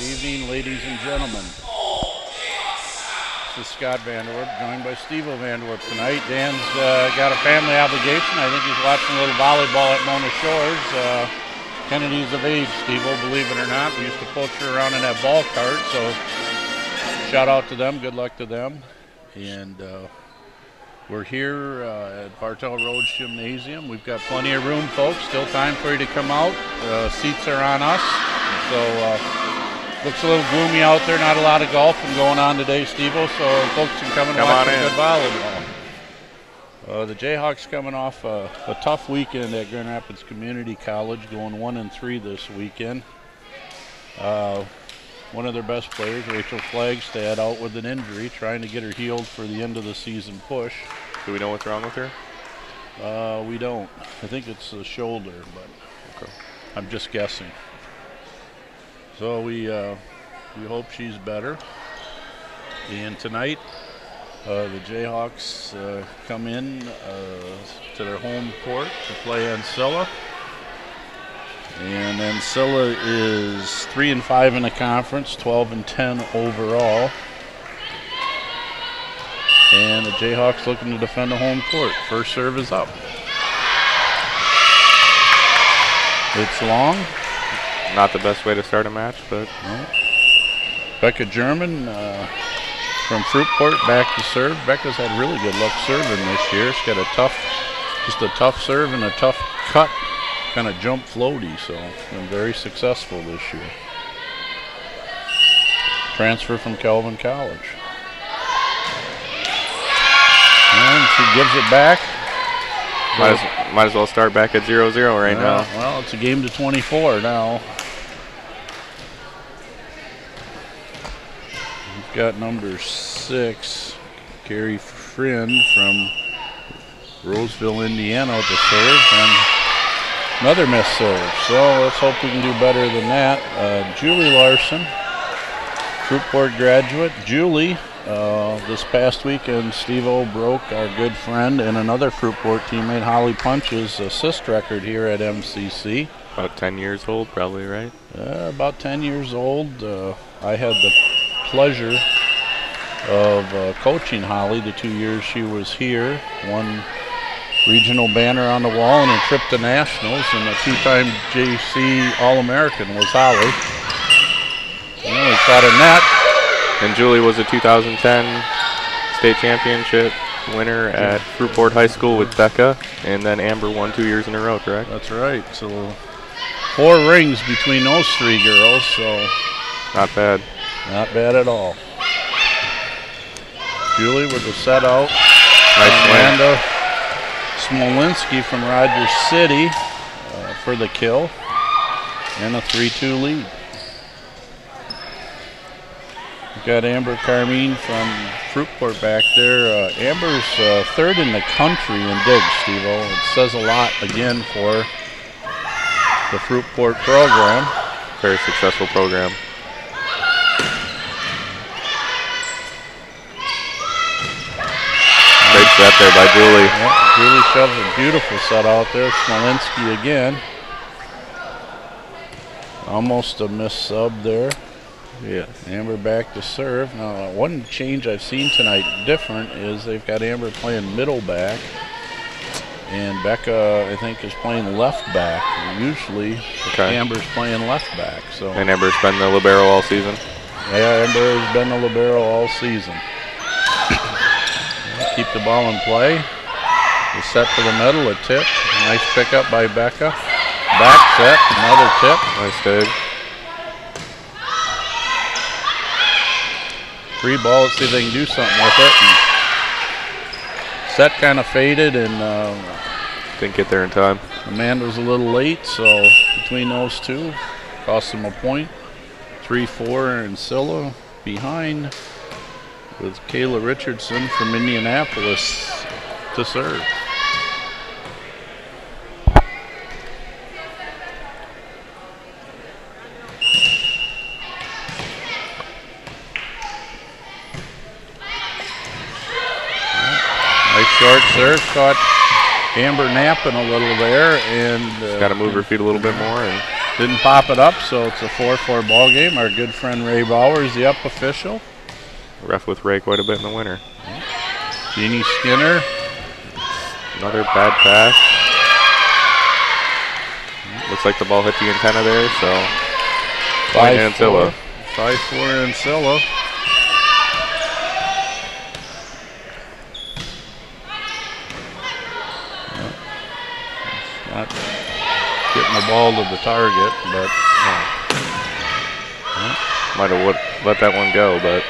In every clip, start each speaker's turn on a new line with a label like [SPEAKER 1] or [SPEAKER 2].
[SPEAKER 1] Evening, ladies and gentlemen. This is Scott Vanderwerp, joined by Steve-O Vanderwerp tonight. Dan's got a family obligation. I think he's watching a little volleyball at Mona Shores. Kennedy's of age, Steve-O, believe it or not. We used to poach her around in that ball cart, so shout out to them. Good luck to them. And we're here at Bartell Road Gymnasium. We've got plenty of room, folks. Still time for you to come out. Seats are on us. So looks a little gloomy out there. Not a lot of golfing going on today, Steve-O, so folks can come and watch some good volleyball. The Jayhawks coming off a tough weekend at Grand Rapids Community College, going 1-3 this weekend. One of their best players, Rachel Flagstad, out with an injury, trying to get her healed for the end of the season push.
[SPEAKER 2] Do we know what's wrong with her?
[SPEAKER 1] We don't. I think it's the shoulder, but okay. I'm just guessing. So we hope she's better. And tonight, the Jayhawks come in to their home court to play Ancilla. And Ancilla is 3-5 in the conference, 12-10 overall. And the Jayhawks looking to defend the home court. First serve is up. It's long.
[SPEAKER 2] Not the best way to start a match, but
[SPEAKER 1] no. Becca German from Fruitport back to serve. Becca's had really good luck serving this year. She's got a tough serve and a tough cut, kind of jump floaty, so been very successful this year. Transfer from Calvin College. And she gives it back.
[SPEAKER 2] Might as well start back at 0-0 right now.
[SPEAKER 1] Well, it's a game to 24 now. We've got number 6, Carrie Friend from Roseville, Indiana, to serve, and another missed serve. So let's hope we can do better than that. Julie Larson, Fruitport graduate. Julie, this past weekend, Steve-O broke our good friend and another Fruitport teammate, Holly Punch's assist record here at MCC.
[SPEAKER 2] About 10 years old, probably, right?
[SPEAKER 1] About 10 years old. I had the pleasure of coaching Holly the 2 years she was here. Won regional banner on the wall and a trip to nationals, and a 2-time JC All-American was Holly. And we caught a net.
[SPEAKER 2] And Julie was a 2010 state championship winner at Fruitport High School with Becca, and then Amber won 2 years in a row, correct?
[SPEAKER 1] That's right. So 4 rings between those 3 girls, so
[SPEAKER 2] not bad.
[SPEAKER 1] Not bad at all. Julie with the set out.
[SPEAKER 2] Nice
[SPEAKER 1] Amanda Smolinski from Rogers City for the kill, and a 3-2 lead. We've got Amber Carmine from Fruitport back there. Amber's 3rd in the country in digs, Steve-O. It says a lot, again, for the Fruitport program.
[SPEAKER 2] Very successful program. Great set there by Julie.
[SPEAKER 1] Yep, Julie shoves a beautiful set out there. Smolinski again. Almost a missed sub there.
[SPEAKER 2] Yes.
[SPEAKER 1] Amber back to serve. Now, one change I've seen tonight different is they've got Amber playing middle back, and Becca, I think, is playing left back. Usually, Amber's playing left back. So.
[SPEAKER 2] And Amber's been the libero all season.
[SPEAKER 1] Yeah, Amber has been the libero all season. Keep the ball in play. The set to the middle, a tip. Nice pickup by Becca. Back set, another tip.
[SPEAKER 2] Nice dig.
[SPEAKER 1] 3 ball, let's see if they can do something with it. And set kind of faded, and
[SPEAKER 2] didn't get there in time.
[SPEAKER 1] Amanda was a little late, so between those two, cost them a point. 3-4 and Ancilla behind, with Kayla Richardson from Indianapolis to serve. Nice short serve, caught Amber napping a little there, and
[SPEAKER 2] got to move her feet a little bit more. And
[SPEAKER 1] Didn't pop it up, so it's a 4-4 ball game. Our good friend Ray Bauer is the up official.
[SPEAKER 2] Ref with Ray quite a bit in the winter.
[SPEAKER 1] Jeannie Skinner.
[SPEAKER 2] Another bad pass. Looks like the ball hit the antenna there, so point Ancilla.
[SPEAKER 1] 5-4 Ancilla. Not getting the ball to the target, but
[SPEAKER 2] might have let that one go, but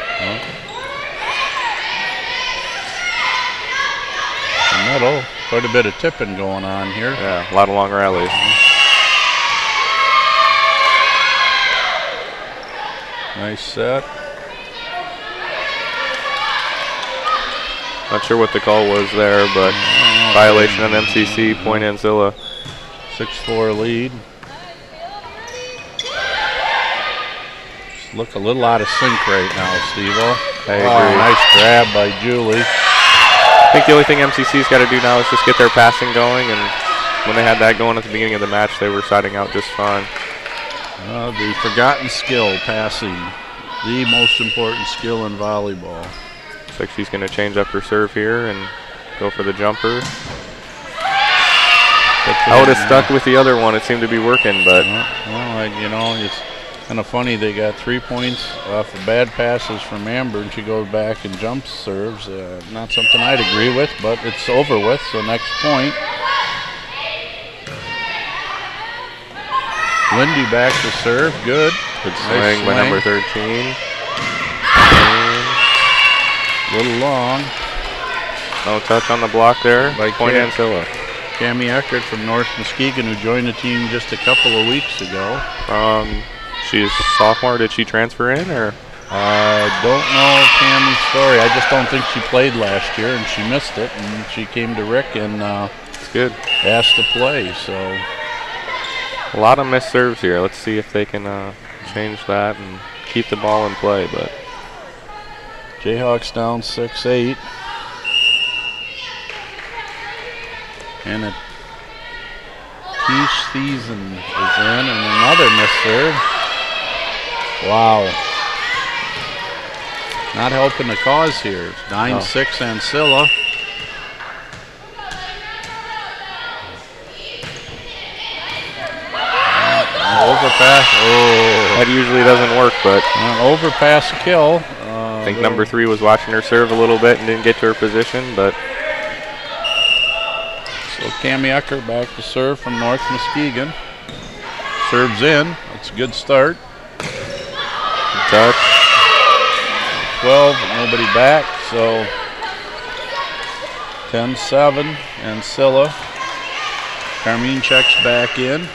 [SPEAKER 1] the middle, quite a bit of tipping going on here.
[SPEAKER 2] Yeah, a lot of long rallies.
[SPEAKER 1] Nice set.
[SPEAKER 2] Not sure what the call was there, but violation on MCC, point Ancilla.
[SPEAKER 1] 6-4 lead. Just look a little out of sync right now, Steve-O.
[SPEAKER 2] I agree.
[SPEAKER 1] Nice grab by Julie.
[SPEAKER 2] I think the only thing MCC's got to do now is just get their passing going, and when they had that going at the beginning of the match, they were siding out just fine.
[SPEAKER 1] The forgotten skill, passing. The most important skill in volleyball.
[SPEAKER 2] Looks like she's going to change up her serve here and go for the jumper. I would have stuck with the other one. It seemed to be working, but
[SPEAKER 1] you know, it's kind of funny. They got 3 points off of bad passes from Amber, and she goes back and jumps serves. Not something I'd agree with, but it's over with. So next point. Lindy back to serve. Good.
[SPEAKER 2] Good swing by number 13.
[SPEAKER 1] A little long.
[SPEAKER 2] No touch on the block there by point Ancilla.
[SPEAKER 1] Cammie Eckert from North Muskegon, who joined the team just a couple of weeks ago.
[SPEAKER 2] She's a sophomore. Did she transfer in, or?
[SPEAKER 1] Don't know Cammie's story. I just don't think she played last year, and she missed it. And she came to Rick and
[SPEAKER 2] it's good.
[SPEAKER 1] Asked to play. So
[SPEAKER 2] a lot of missed serves here. Let's see if they can change that and keep the ball in play. But
[SPEAKER 1] Jayhawks down 6-8. And a Keish Thiessen is in, and another missed serve. Wow. Not helping the cause here. 9-6 Ancilla. Overpass. Oh.
[SPEAKER 2] That usually doesn't work, but
[SPEAKER 1] overpass kill.
[SPEAKER 2] I think number 3 was watching her serve a little bit and didn't get to her position, but.
[SPEAKER 1] So Cammie Eckert back to serve from North Muskegon. Serves in. That's a good start.
[SPEAKER 2] Good touch.
[SPEAKER 1] 12, nobody back, so 10-7 Ancilla. Carmine checks back in.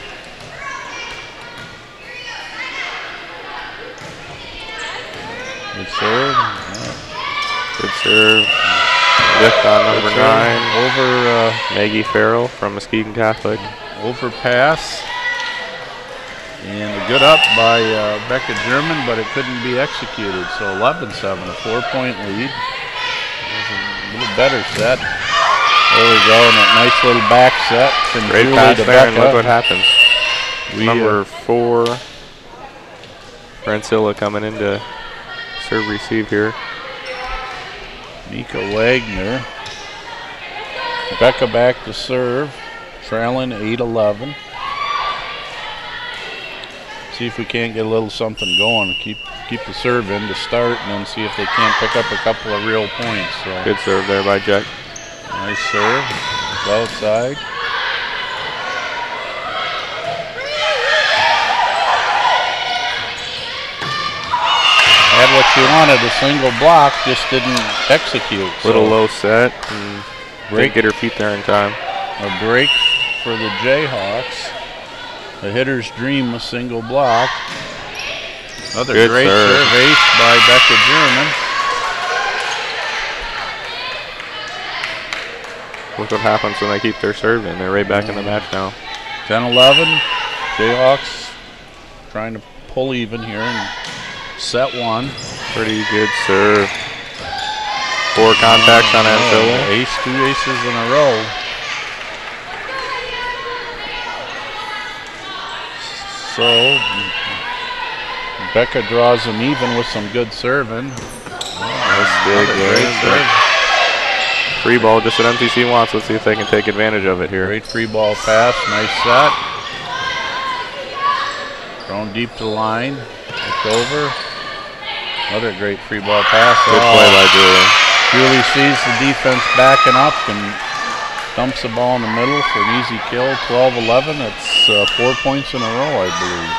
[SPEAKER 1] Good serve.
[SPEAKER 2] Good serve. Lift on number 9
[SPEAKER 1] over
[SPEAKER 2] Maggie Farrell from Muskegon Catholic.
[SPEAKER 1] Overpass. And a good up by Becca German, but it couldn't be executed. So 11-7, a 4-point lead. A little better set. There we go, and that nice little back set from
[SPEAKER 2] Great
[SPEAKER 1] Julie
[SPEAKER 2] pass
[SPEAKER 1] to
[SPEAKER 2] there,
[SPEAKER 1] Becca.
[SPEAKER 2] and look what happens. Number 4, Ancilla coming in to serve receive here.
[SPEAKER 1] Mika Wagner. Becca back to serve, trailing 8-11. See if we can't get a little something going. Keep the serve in to start, and then see if they can't pick up a couple of real points. So
[SPEAKER 2] good serve there by Jack.
[SPEAKER 1] Nice serve. It's outside. Had what you wanted, a single block, just didn't execute.
[SPEAKER 2] Little low set, and didn't get her feet there in time.
[SPEAKER 1] A break for the Jayhawks. A hitter's dream, a single block. Another
[SPEAKER 2] good
[SPEAKER 1] great serve, ace by Becca German.
[SPEAKER 2] Look what happens when they keep their serve in. They're right back in the match now.
[SPEAKER 1] 10-11. Jayhawks trying to pull even here and set one.
[SPEAKER 2] Pretty good serve. 4 contacts on Ancilla.
[SPEAKER 1] Ace, 2 aces in a row. So Becca draws them even with some good serving.
[SPEAKER 2] Nice dig there. Free ball just what MCC wants. Let's see if they can take advantage of it here.
[SPEAKER 1] Great free ball pass. Nice set. Thrown deep to the line. Looked over. Another great free ball pass.
[SPEAKER 2] Good play by Julie.
[SPEAKER 1] Julie sees the defense backing up and dumps the ball in the middle for an easy kill. 12-11. That's 4 points in a row, I believe.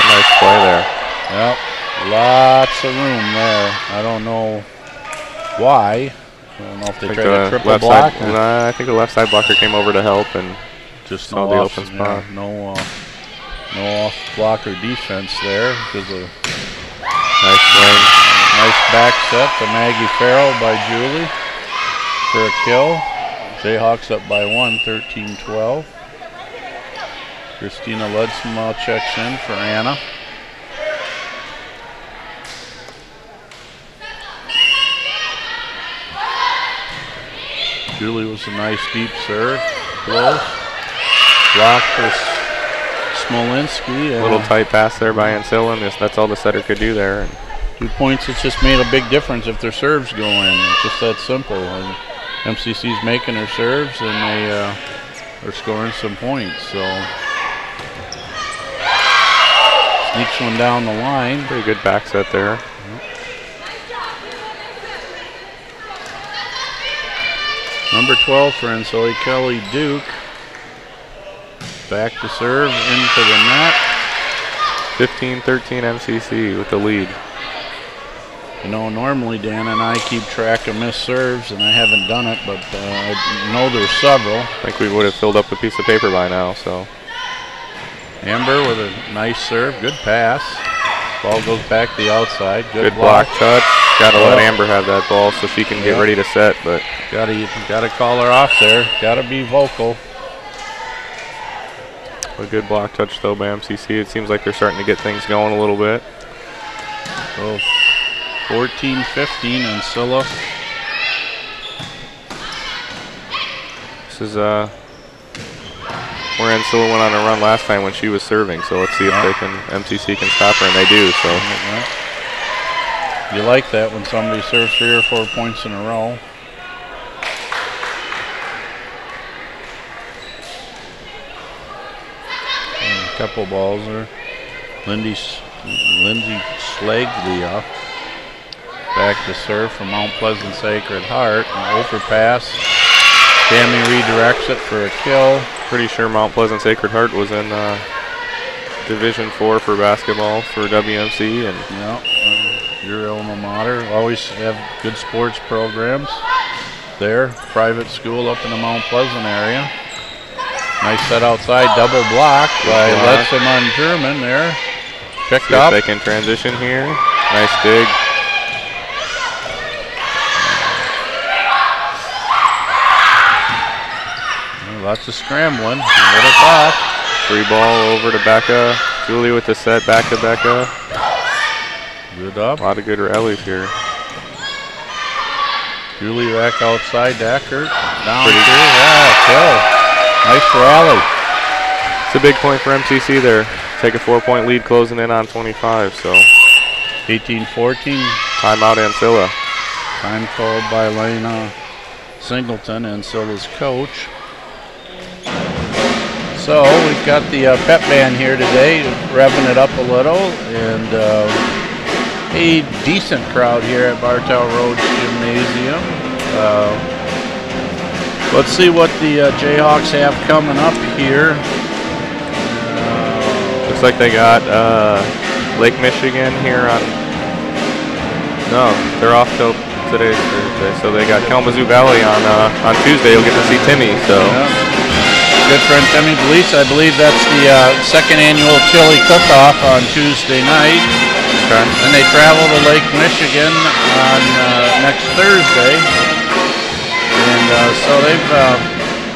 [SPEAKER 2] Nice play there.
[SPEAKER 1] Yep, lots of room there. I don't know why. I don't know if they tried a triple block.
[SPEAKER 2] I think the left side blocker came over to help and
[SPEAKER 1] just
[SPEAKER 2] saw the open spot.
[SPEAKER 1] Yeah, no off blocker defense there because of
[SPEAKER 2] nice swing.
[SPEAKER 1] Nice back set to Maggie Farrell by Julie for a kill. Jayhawks up by 1, 13-12. Christina Ledsma checks in for Anna. Julie was a nice deep serve. Close. Block for Smolinski.
[SPEAKER 2] A little tight pass there by Ancilla, and that's all the setter could do there.
[SPEAKER 1] 2 points, it's just made a big difference if their serves go in. It's just that simple. And MCC's making their serves, and they are scoring some points. So sneaks one down the line.
[SPEAKER 2] Pretty good back set there.
[SPEAKER 1] Number 12 for Ancilla, Kelly Duke. Back to serve into the net.
[SPEAKER 2] 15-13 MCC with the lead.
[SPEAKER 1] You know, normally Dan and I keep track of missed serves, and I haven't done it, but I know there's several.
[SPEAKER 2] I think we would have filled up a piece of paper by now. So
[SPEAKER 1] Amber with a nice serve, good pass. Ball goes back to the outside.
[SPEAKER 2] Good block touch. Got to let Amber have that ball so she can get ready to set, but
[SPEAKER 1] gotta call her off there. Gotta be vocal.
[SPEAKER 2] A good block touch though by MCC. It seems like they're starting to get things going a little bit.
[SPEAKER 1] So 14-15 Ancilla.
[SPEAKER 2] This is where Ancilla went on a run last time when she was serving. So let's see if MCC can stop her, and they do. So
[SPEAKER 1] you like that when somebody serves 3 or 4 points in a row. And a couple balls there. Lindsay Slaglia back to serve from Mount Pleasant Sacred Heart. An overpass. Tammy redirects it for a kill.
[SPEAKER 2] Pretty sure Mount Pleasant Sacred Heart was in Division 4 for basketball for WMC, and
[SPEAKER 1] your alma mater. Always have good sports programs there. Private school up in the Mount Pleasant area. Nice set outside, double block by Letzman German there. Picked up.
[SPEAKER 2] They can transition here. Nice dig.
[SPEAKER 1] Lots of scrambling. What a thought.
[SPEAKER 2] Free ball over to Becca. Julie with the set back to Becca.
[SPEAKER 1] Good up.
[SPEAKER 2] A lot of good rallies here.
[SPEAKER 1] Julie back outside to Eckert. Down two. Yeah, kill. Nice rally.
[SPEAKER 2] It's a big point for MCC there. Take a 4-point lead closing in on 25. So
[SPEAKER 1] 18-14.
[SPEAKER 2] Timeout Ancilla.
[SPEAKER 1] Time called by Lena Singleton, Ancilla's coach. So we've got the pep band here today, revving it up a little, and a decent crowd here at Bartow Road Gymnasium. Let's see what the Jayhawks have coming up here.
[SPEAKER 2] Looks like they got Lake Michigan here on. No, they're off till today's Thursday, so they got Kalamazoo Valley on Tuesday. You'll get to see Timmy. So.
[SPEAKER 1] Yeah. Good friend Timmy Blease. I believe that's the second annual chili cook-off on Tuesday night.
[SPEAKER 2] Okay.
[SPEAKER 1] And they travel to Lake Michigan on next Thursday. And so they've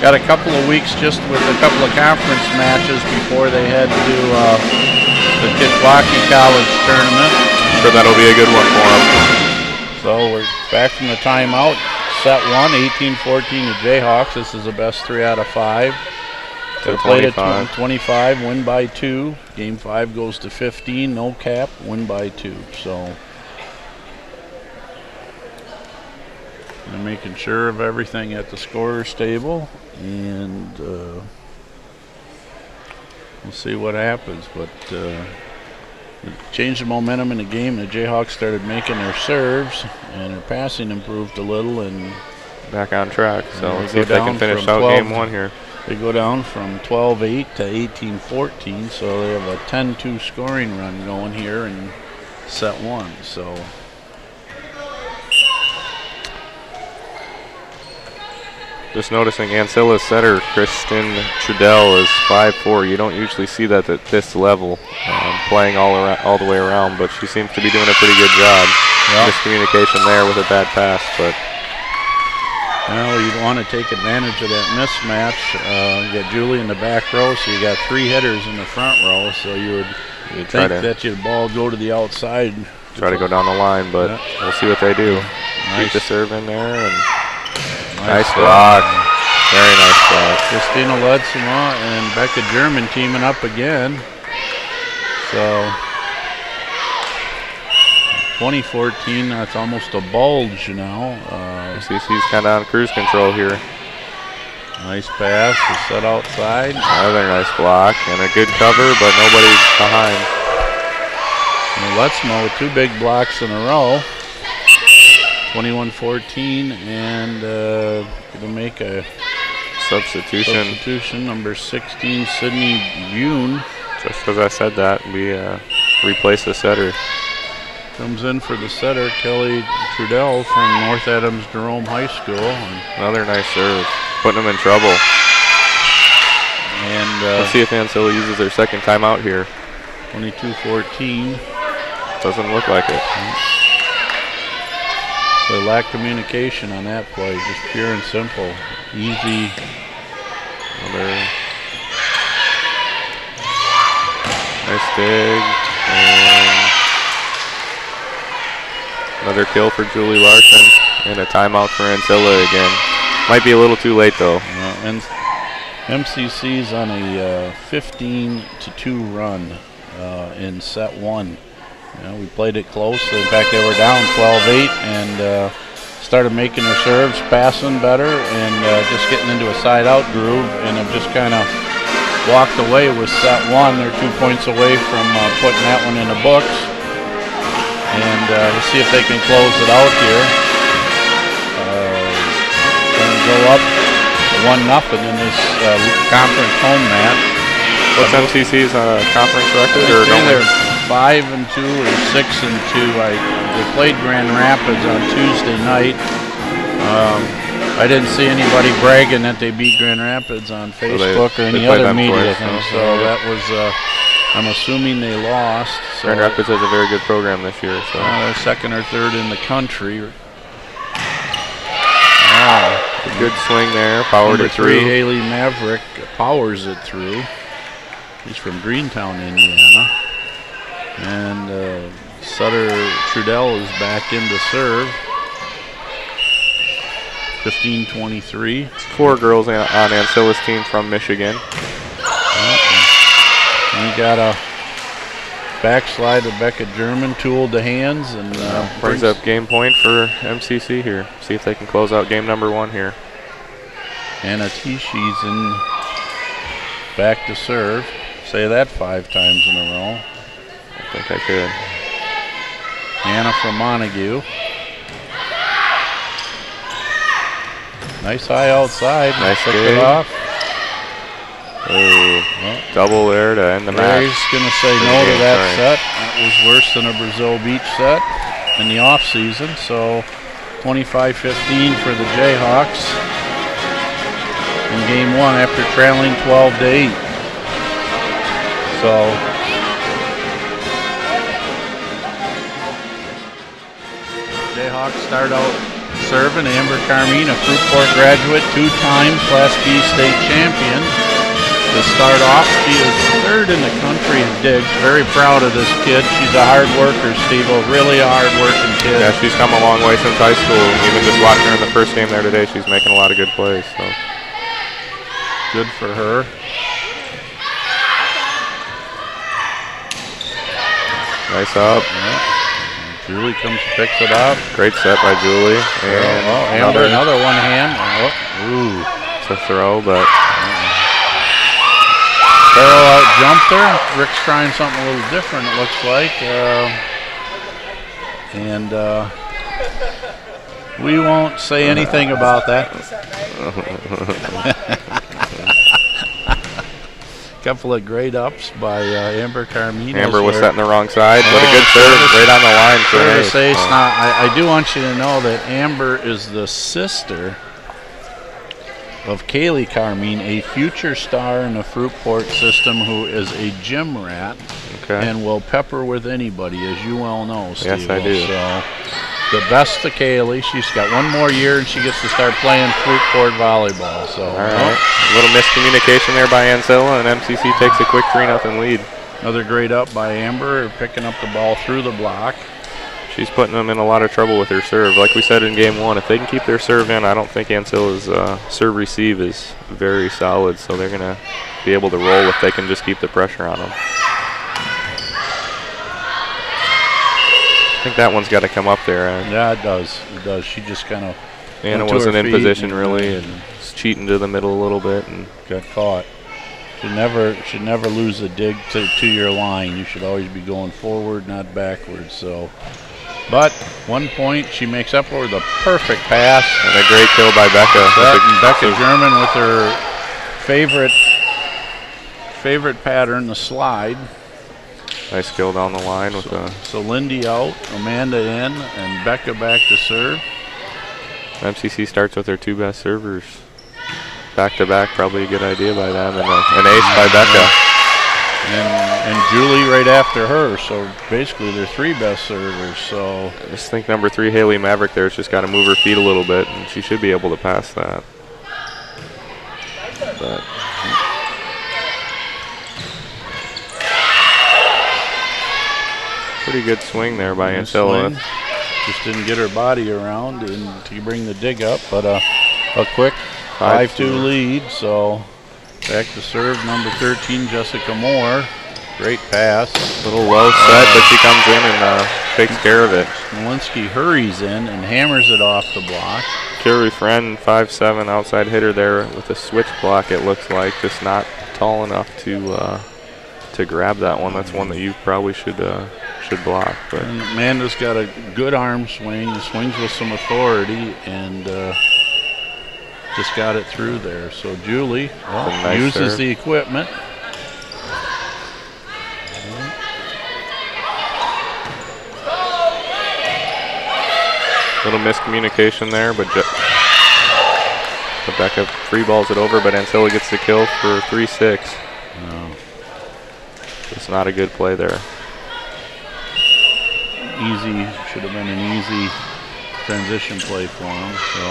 [SPEAKER 1] got a couple of weeks just with a couple of conference matches before they head to the Kishwaukee College tournament.
[SPEAKER 2] I'm sure that'll be a good one for them.
[SPEAKER 1] So we're back from the timeout. set one, 18-14 to Jayhawks. This is the best 3 out of 5.
[SPEAKER 2] To
[SPEAKER 1] They played at
[SPEAKER 2] 25.
[SPEAKER 1] 25, win by 2. Game 5 goes to 15, no cap, win by 2. So they're making sure of everything at the scorer's table, and we'll see what happens. But it changed the momentum in the game. The Jayhawks started making their serves, and their passing improved a little, and
[SPEAKER 2] Back on track. So
[SPEAKER 1] they
[SPEAKER 2] let's
[SPEAKER 1] go
[SPEAKER 2] see if they can
[SPEAKER 1] down
[SPEAKER 2] finish
[SPEAKER 1] from
[SPEAKER 2] out
[SPEAKER 1] 12
[SPEAKER 2] game 1 here.
[SPEAKER 1] they go down from 12-8 to 18-14, so they have a 10-2 scoring run going here in set 1. So
[SPEAKER 2] Just noticing Ancilla's setter, Kristen Trudell, is 5'4". You don't usually see that at this level, playing all the way around, but she seems to be doing a pretty good job.
[SPEAKER 1] Yeah.
[SPEAKER 2] Miscommunication there with a bad pass, but
[SPEAKER 1] well, you want to take advantage of that mismatch. You got Julie in the back row, so you got 3 hitters in the front row, so you would think that your ball go to the outside.
[SPEAKER 2] Try to go down the line, but we'll see what they do.
[SPEAKER 1] Nice.
[SPEAKER 2] Keep the serve in there, and nice block. Very nice block.
[SPEAKER 1] Christina Ledsma and Becca German teaming up again. So 2014, that's almost a bulge now.
[SPEAKER 2] MCC's kind of on cruise control here.
[SPEAKER 1] Nice pass to set outside.
[SPEAKER 2] Another nice block and a good cover, but nobody behind.
[SPEAKER 1] And Ledsma with 2 big blocks in a row. 21-14, and going to make a
[SPEAKER 2] Substitution.
[SPEAKER 1] Number 16, Sydney Bune.
[SPEAKER 2] Just as I said that, we replace the setter.
[SPEAKER 1] Comes in for the setter, Kelly Trudell from North Adams Jerome High School.
[SPEAKER 2] Another nice serve, putting them in trouble.
[SPEAKER 1] And
[SPEAKER 2] let's see if Ancilla uses their second timeout here.
[SPEAKER 1] 22-14.
[SPEAKER 2] Doesn't look like it.
[SPEAKER 1] So lack communication on that play, just pure and simple. Easy.
[SPEAKER 2] Nice dig. And another kill for Julie Larson. And a timeout for Ancilla again. Might be a little too late though.
[SPEAKER 1] And MCC's on a 15-2 run in set 1. We played it close. In fact, they were down 12-8 and started making their serves, passing better, and just getting into a side-out groove, and have just kind of walked away with set 1. They're 2 points away from putting that one in the books. And we'll see if they can close it out here. Going to go up 1-0 in this conference home match.
[SPEAKER 2] What's MCC's conference record? Or
[SPEAKER 1] they're 5-2 or 6-2. They played Grand Rapids on Tuesday night. I didn't see anybody bragging that they beat Grand Rapids on Facebook or any other media thing. So that was, I'm assuming they lost. So
[SPEAKER 2] Grand Rapids has a very good program this year. So
[SPEAKER 1] they're 2nd or 3rd in the country.
[SPEAKER 2] A good swing there, powered it through.
[SPEAKER 1] Number 3, Haley Maverick powers it through. He's from Greentown, Indiana. And Sutter Trudell is back in to serve. 15-23.
[SPEAKER 2] 4 girls on Ancilla's team from Michigan.
[SPEAKER 1] And he got a backslide of Becca German, tooled the hands, and
[SPEAKER 2] brings up game point for MCC here. See if they can close out game number 1 here.
[SPEAKER 1] Anna Tishi's in back to serve. Say that 5 times in a row.
[SPEAKER 2] I think I could.
[SPEAKER 1] Anna from Montague. Nice high outside.
[SPEAKER 2] Nice
[SPEAKER 1] Picked
[SPEAKER 2] dig.
[SPEAKER 1] it off.
[SPEAKER 2] Double there to end the match.
[SPEAKER 1] Ray's going to say no to that set. That was worse than a Brazil Beach set in the off season. So 25-15 for the Jayhawks in game 1 after trailing 12-8. So Jayhawks start out serving. Amber Carmine, a Fruitport graduate, 2 times Class B state champion. to start off. She is 3rd in the country in digs. Very proud of this kid. She's a hard worker, Steve-O. Really a hard-working kid.
[SPEAKER 2] Yeah, she's come a long way since high school. Even just watching her in the first game there today, she's making a lot of good plays. So
[SPEAKER 1] good for her.
[SPEAKER 2] Nice up.
[SPEAKER 1] Yeah. Julie comes, picks it up.
[SPEAKER 2] Great set by Julie. And
[SPEAKER 1] Amber, another one hand. Ooh.
[SPEAKER 2] It's a throw, but
[SPEAKER 1] Farrell out jumped her. Rick's trying something a little different, it looks like. We won't say anything about that. Couple of great ups by Amber Carmine.
[SPEAKER 2] Amber was set in the wrong side, but a good serve right on the line.
[SPEAKER 1] Fair to say, I do want you to know that Amber is the sister of Kaylee Carmine, a future star in the Fruitport system who is a gym rat and will pepper with anybody, as you well know, Steve.
[SPEAKER 2] Yes, I do.
[SPEAKER 1] So, the best to Kaylee. She's got one more year and she gets to start playing Fruitport volleyball. So,
[SPEAKER 2] all right. A little miscommunication there by Ancilla, and MCC takes a quick 3-0 lead.
[SPEAKER 1] Another great up by Amber, picking up the ball through the block.
[SPEAKER 2] She's putting them in a lot of trouble with her serve. Like we said in game 1, if they can keep their serve in, I don't think Ancilla's serve receive is very solid, so they're going to be able to roll if they can just keep the pressure on them. I think that one's got to come up there.
[SPEAKER 1] Yeah, it does. It does. She just kind of
[SPEAKER 2] Anna wasn't in position really, and was cheating to the middle a little bit and
[SPEAKER 1] got caught. Should never lose a dig to your line. You should always be going forward, not backwards. So, but 1 point, she makes up for the perfect pass
[SPEAKER 2] and a great kill by Becca.
[SPEAKER 1] Becca German with her favorite pattern, the slide.
[SPEAKER 2] Nice skill down the line with
[SPEAKER 1] so Lindy out, Amanda in, and Becca back to serve.
[SPEAKER 2] MCC starts with their 2 best servers back to back. Probably a good idea by them, and an ace by Becca.
[SPEAKER 1] And Julie right after her. So basically they're 3 best servers. So
[SPEAKER 2] I just think number 3 Haley Maverick there's just got to move her feet a little bit, and she should be able to pass that. But pretty good swing there by Ancilla.
[SPEAKER 1] Just didn't get her body around to bring the dig up, but a quick 5-2 lead. So back to serve number 13, Jessica Moore. Great pass.
[SPEAKER 2] Little low set, but she comes in and takes care of it.
[SPEAKER 1] Smolinski hurries in and hammers it off the block.
[SPEAKER 2] Carrie Friend, 5'7", outside hitter there with a switch block. It looks like just not tall enough to grab that one. That's one that you probably should block. But
[SPEAKER 1] and Amanda's got a good arm swing. Swings with some authority and just got it through there. So Julie uses the equipment.
[SPEAKER 2] Little miscommunication there, but Becca free balls it over, but Ancilla gets the kill for 3-6.
[SPEAKER 1] No.
[SPEAKER 2] It's not a good play there.
[SPEAKER 1] Easy, should have been an easy transition play for him. So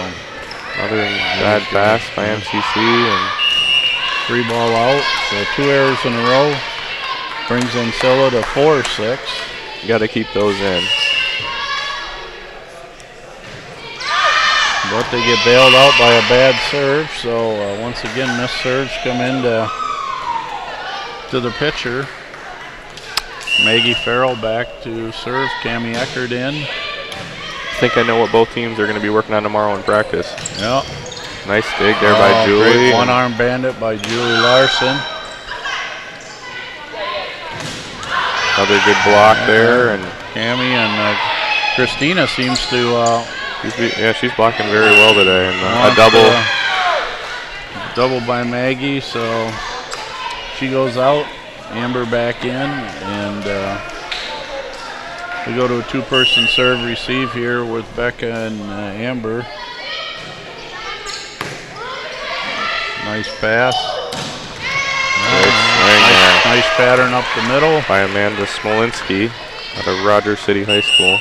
[SPEAKER 2] another bad pass by MCC and
[SPEAKER 1] 3 ball out. So 2 errors in a row brings Ancilla to 4-6.
[SPEAKER 2] You got to keep those in.
[SPEAKER 1] But they get bailed out by a bad serve. So once again, missed serves come into the pitcher. Maggie Farrell back to serve. Cammie Eckert in.
[SPEAKER 2] I think I know what both teams are going to be working on tomorrow in practice.
[SPEAKER 1] Yep.
[SPEAKER 2] Nice dig there by Julie.
[SPEAKER 1] Great one-arm bandit by Julie Larson.
[SPEAKER 2] Another good block there. And
[SPEAKER 1] Cammie and Christina seems to...
[SPEAKER 2] she's blocking very well today. And a double.
[SPEAKER 1] Double by Maggie, so she goes out. Amber back in, and we go to a 2-person serve receive here with Becca and Amber. Nice pass. Nice pattern up the middle.
[SPEAKER 2] By Amanda Smolinski out of Rogers City High School.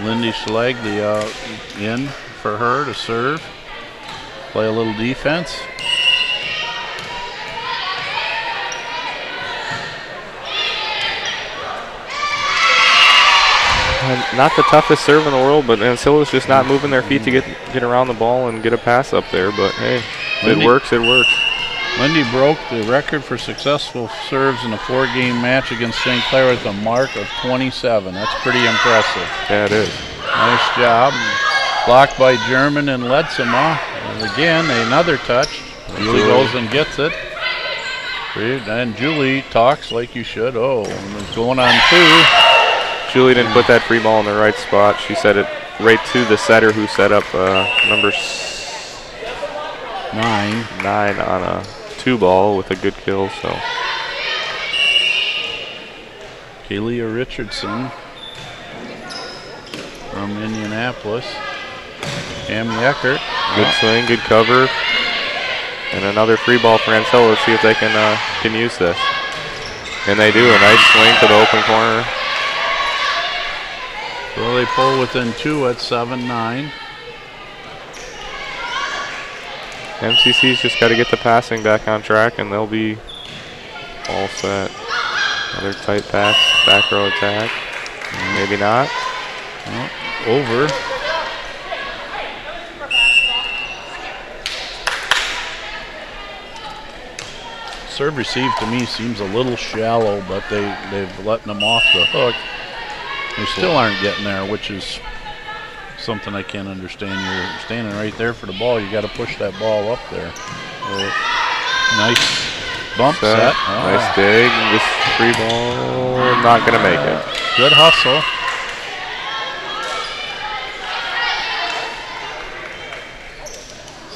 [SPEAKER 1] Lindy Schlegg in for her to serve. Play a little defense.
[SPEAKER 2] Not the toughest serve in the world, but Ancilla's just not moving their feet to get around the ball and get a pass up there. But hey, it works, it works.
[SPEAKER 1] Lindy broke the record for successful serves in a 4-game match against St. Clair with a mark of 27. That's pretty impressive.
[SPEAKER 2] Yeah, it is.
[SPEAKER 1] Nice job. Blocked by German and Ledsema. And again, another touch. Julie goes and gets it. And Julie talks like you should. Oh, and going on 2.
[SPEAKER 2] Julie didn't put that free ball in the right spot. She set it right to the setter who set up number 9 on a 2-ball with a good kill. So
[SPEAKER 1] Kalia Richardson from Indianapolis. Tammy Eckert.
[SPEAKER 2] Good swing, good cover. And another free ball for Ancilla. Let's see if they can use this. And they do. A nice swing to the open corner.
[SPEAKER 1] So they pull within 2 at 7-9.
[SPEAKER 2] MCC's just got to get the passing back on track, and they'll be all set. Another tight pass, back row attack. Maybe not.
[SPEAKER 1] Well, over. Serve receive to me seems a little shallow, but they've let them off the hook. They still aren't getting there, which is something I can't understand. You're standing right there for the ball. You got to push that ball up there. Nice bump set. Oh.
[SPEAKER 2] Nice dig. This free ball, not going to make it.
[SPEAKER 1] Good hustle.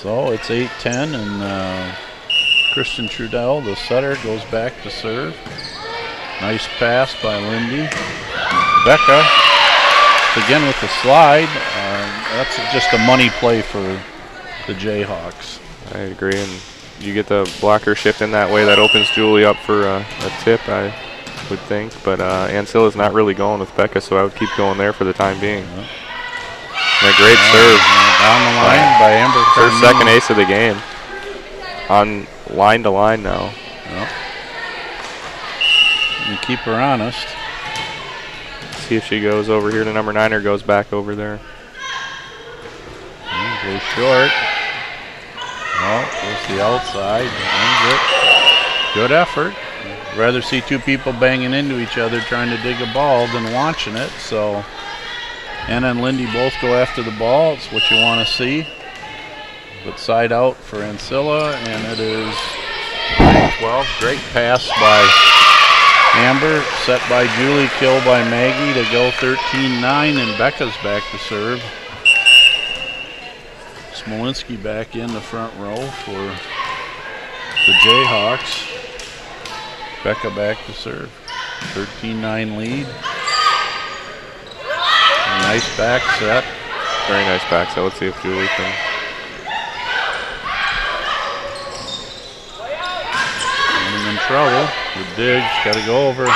[SPEAKER 1] So it's 8-10, and Kristen Trudell, the setter, goes back to serve. Nice pass by Lindy. Becca, again with the slide. That's just a money play for the Jayhawks.
[SPEAKER 2] I agree, and you get the blocker shift in that way. That opens Julie up for a tip, I would think. But Ancilla's not really going with Becca, so I would keep going there for the time being.
[SPEAKER 1] Yeah.
[SPEAKER 2] And a great serve.
[SPEAKER 1] Down the line by Amber.
[SPEAKER 2] Her second ace of the game. On line to line now.
[SPEAKER 1] Yep. You keep her honest.
[SPEAKER 2] See if she goes over here to number 9 or goes back over there.
[SPEAKER 1] Goes short. Well, goes the outside. Good effort. Rather see 2 people banging into each other trying to dig a ball than watching it. So Anna and Lindy both go after the ball. It's what you want to see. But side out for Ancilla, and it is 9-12. Great pass by Amber, set by Julie, kill by Maggie to go 13-9, and Becca's back to serve. Smolinski back in the front row for the Jayhawks. Becca back to serve. 13-9 lead. A nice back set.
[SPEAKER 2] Very nice back set. Let's see if Julie can.
[SPEAKER 1] In trouble. The dig, got to go over.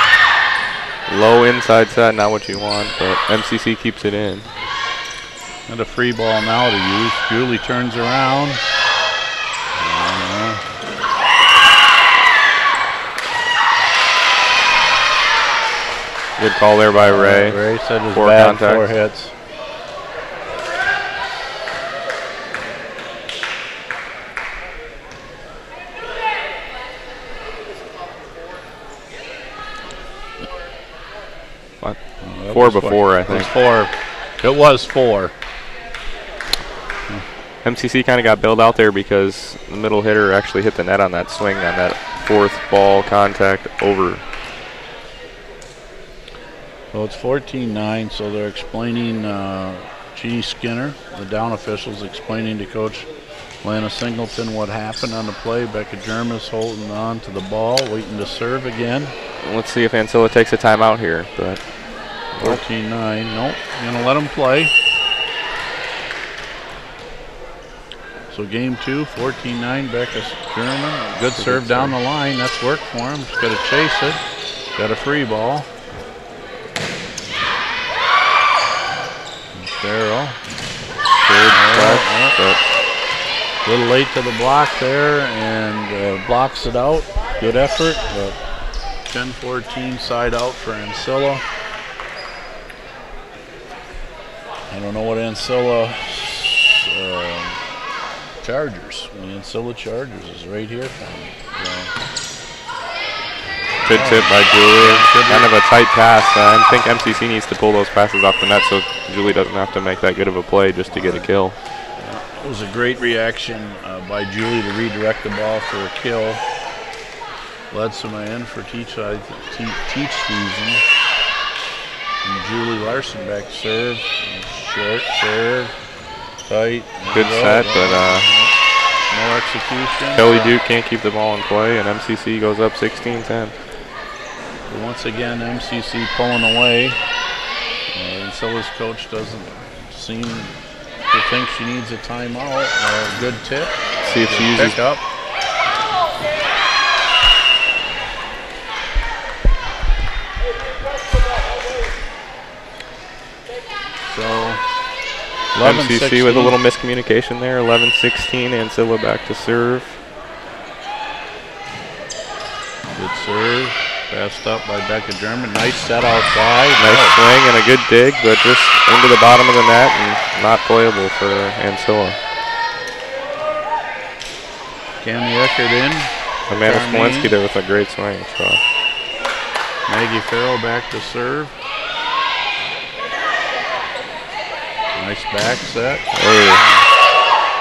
[SPEAKER 2] Low inside set, not what you want, but MCC keeps it in.
[SPEAKER 1] And a free ball now to use. Julie turns around.
[SPEAKER 2] Good call there by Ray.
[SPEAKER 1] Ray said it was bad, 4 hits.
[SPEAKER 2] What? 4 before, I think.
[SPEAKER 1] It was 4.
[SPEAKER 2] MCC kind of got bailed out there because the middle hitter actually hit the net on that swing on that 4th ball contact over.
[SPEAKER 1] Well, it's 14-9, so they're explaining, Jeannie Skinner, the down officials, explaining to Coach Lana Singleton what happened on the play. Becca Jermis holding on to the ball, waiting to serve again.
[SPEAKER 2] Let's see if Ancilla takes a timeout here. But
[SPEAKER 1] 14-9, nope, going to let them play. So game 2, 14-9, Becca German. Good serve down the line. That's work for him. Just got to chase it. Got a free ball. Farrell. A little late to the block there, and blocks it out. Good effort, but 10-14 side out for Ancilla. I don't know what Ancilla Chargers. The Ancilla Chargers is right here for me.
[SPEAKER 2] Good tip by Julie. Kind of a tight pass. I think MCC needs to pull those passes off the net so Julie doesn't have to make that good of a play just to get a kill.
[SPEAKER 1] It was a great reaction by Julie to redirect the ball for a kill. Ledsma in for teach season. And Julie Larson back to serve. Short serve. Tight.
[SPEAKER 2] Good set, but
[SPEAKER 1] no execution.
[SPEAKER 2] Kelly Duke can't keep the ball in play, and MCC goes up 16-10.
[SPEAKER 1] Once again, MCC pulling away. Ancilla's coach doesn't seem to think she needs a timeout. Good tip.
[SPEAKER 2] See if she uses
[SPEAKER 1] pick up. So
[SPEAKER 2] MCC with a little miscommunication there. 11-16. Ancilla back to serve.
[SPEAKER 1] Good serve. Passed up by Becca German. Nice set outside.
[SPEAKER 2] Nice swing and a good dig, but just into the bottom of the net and not playable for Ancilla.
[SPEAKER 1] Cami Eckert in.
[SPEAKER 2] Amanda Smolenski there with a great swing. So.
[SPEAKER 1] Maggie Farrell back to serve. Nice back set.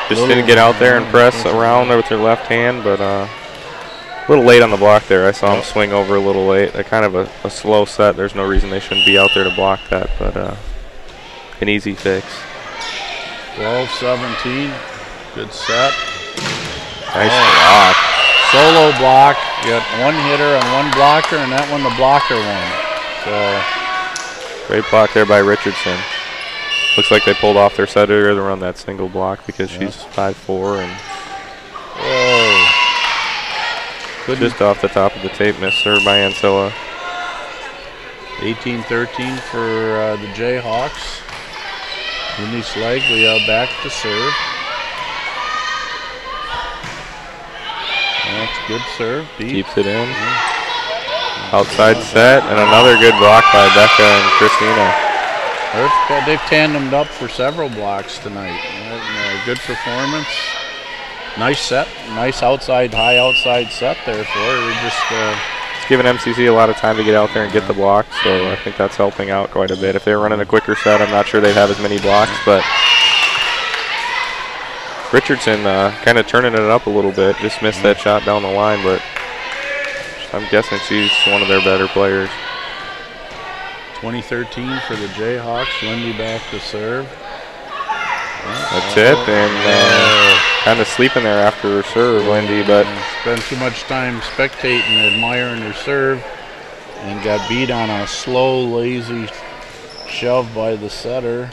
[SPEAKER 2] Just didn't get out there and press around with her left hand, but a little late on the block there. I saw him swing over a little late. They're kind of a slow set. There's no reason they shouldn't be out there to block that, but an easy fix.
[SPEAKER 1] 12-17. Good set.
[SPEAKER 2] Nice block.
[SPEAKER 1] Solo block. You got one hitter and one blocker, and that one the blocker won. So
[SPEAKER 2] great block there by Richardson. Looks like they pulled off their setter to run that single block because she's 5'4" and just off the top of the tape, missed serve by Ancilla.
[SPEAKER 1] 18-13 for the Jayhawks. Lindy Slaglia back to serve. That's good serve. Deep.
[SPEAKER 2] Keeps it in. Outside set, and another good block by Becca and Christina.
[SPEAKER 1] They've tandemed up for several blocks tonight. Good performance. Nice set. Nice outside, high outside set there for her.
[SPEAKER 2] It's giving MCC a lot of time to get out there and get the block, so I think that's helping out quite a bit. If they were running a quicker set, I'm not sure they'd have as many blocks, but Richardson kind of turning it up a little bit. Just missed that shot down the line, but I'm guessing she's one of their better players.
[SPEAKER 1] 20-13 for the Jayhawks. Lindy back to serve.
[SPEAKER 2] A tip and kind of sleeping there after her serve, Lindy, but
[SPEAKER 1] spent too much time spectating and admiring her serve and got beat on a slow, lazy shove by the setter.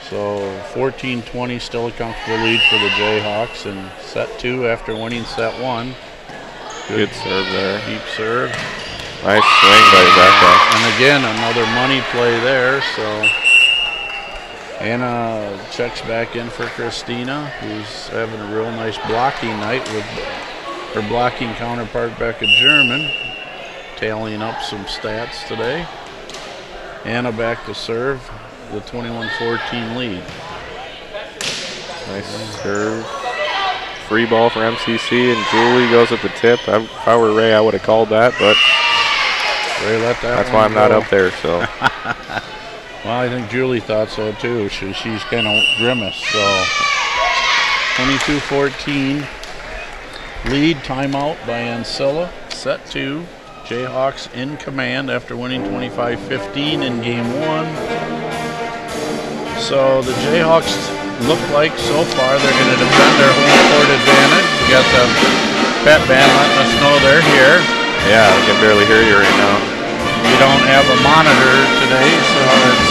[SPEAKER 1] So 14-20, still a comfortable lead for the Jayhawks in set 2 after winning set 1.
[SPEAKER 2] Good serve there.
[SPEAKER 1] Deep serve.
[SPEAKER 2] Nice swing by Becca.
[SPEAKER 1] And again, another money play there. So Anna checks back in for Christina, who's having a real nice blocking night with her blocking counterpart Becca German, tallying up some stats today. Anna back to serve, the 21-14 lead.
[SPEAKER 2] Nice serve. Free ball for MCC, and Julie goes at the tip. If I were Ray, I would have called that, but
[SPEAKER 1] Ray let that
[SPEAKER 2] that's why I'm not up there. So.
[SPEAKER 1] Well, I think Julie thought so too. She's kind of grimaced. So 22-14 lead. Timeout by Ancilla. Set 2. Jayhawks in command after winning 25-15 in game 1. So the Jayhawks look like so far they're going to defend their home court advantage. We got the pet band letting us know they're here.
[SPEAKER 2] Yeah, I can barely hear you right now.
[SPEAKER 1] We don't have a monitor today, so it's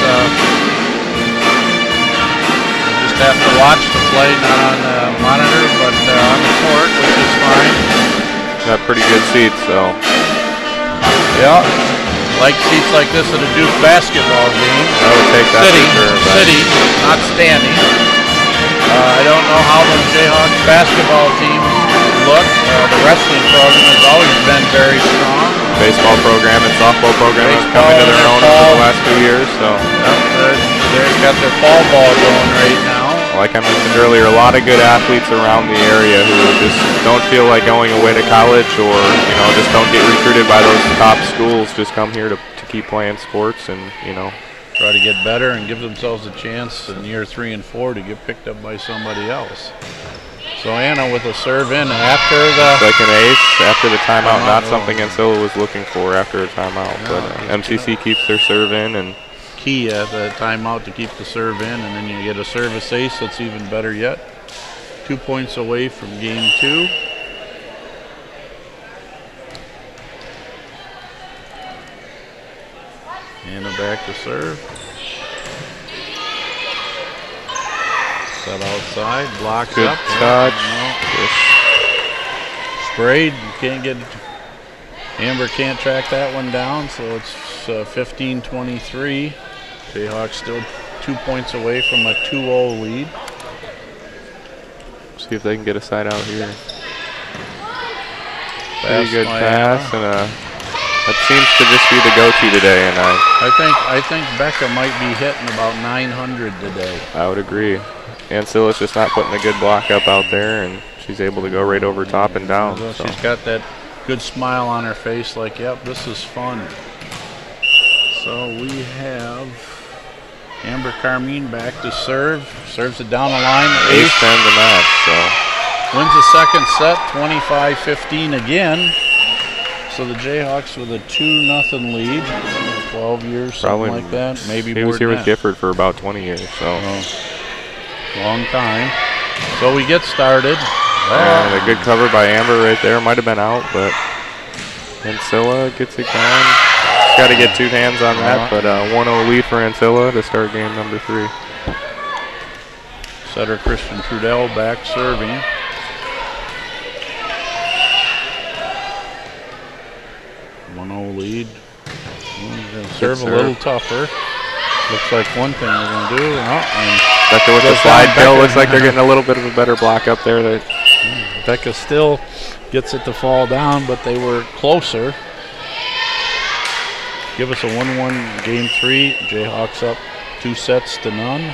[SPEAKER 1] we'll just have to watch the play, not on the monitor, but on the court, which is fine.
[SPEAKER 2] Got pretty good seats, so.
[SPEAKER 1] Yeah, like seats like this at a Duke basketball game.
[SPEAKER 2] I would take that
[SPEAKER 1] sitting,
[SPEAKER 2] for sure.
[SPEAKER 1] Sitting, not standing. I don't know how the Jayhawks basketball team look. The wrestling program has always been very strong.
[SPEAKER 2] Baseball program and softball program have come into their own over the last 2 years. So
[SPEAKER 1] they've got their fall ball going right now.
[SPEAKER 2] Like I mentioned earlier, a lot of good athletes around the area who just don't feel like going away to college, or just don't get recruited by those top schools. Just come here to keep playing sports and
[SPEAKER 1] try to get better and give themselves a chance in year 3 and 4 to get picked up by somebody else. So Anna with a serve in after
[SPEAKER 2] like an ace after the timeout. Not something Ancilla was looking for after a timeout, but MCC keeps their serve in, and
[SPEAKER 1] key at the timeout to keep the serve in, and then you get a service ace. That's even better yet. 2 points away from game 2. Anna back to serve. Set outside, blocks
[SPEAKER 2] good
[SPEAKER 1] up.
[SPEAKER 2] Touch.
[SPEAKER 1] Sprayed, can't get it. Amber can't track that one down, so it's 15-23. Jayhawks still 2 points away from a 2-0 lead.
[SPEAKER 2] See if they can get a side out here.
[SPEAKER 1] Pretty
[SPEAKER 2] good pass, and that seems to just be the go-to today. And
[SPEAKER 1] I think Becca might be hitting about 900 today.
[SPEAKER 2] I would agree. Ancilla's just not putting a good block up out there, and she's able to go right over top and down.
[SPEAKER 1] So. She's got that good smile on her face, like, yep, this is fun. So we have Amber Carmine back to serve. Serves it down the line.
[SPEAKER 2] Ace to end the match. So
[SPEAKER 1] wins the second set, 25-15 again. So the Jayhawks with a 2-0 lead. 12 years, something like that. Maybe more.
[SPEAKER 2] He was here with Gifford for about 20 years, so
[SPEAKER 1] long time. So we get started.
[SPEAKER 2] And a good cover by Amber right there. Might have been out, but Ancilla gets it going. She's got to get 2 hands on that, but 1-0 lead for Ancilla to start game number 3.
[SPEAKER 1] Setter Christian Trudell back serving. Lead. Serve a little tougher. Looks like one thing they're going to do.
[SPEAKER 2] Becca with the slide kill. Looks like they're getting a little bit of a better block up there.
[SPEAKER 1] Becca still gets it to fall down, but they were closer. Give us a 1-1 game 3. Jayhawks up 2-0.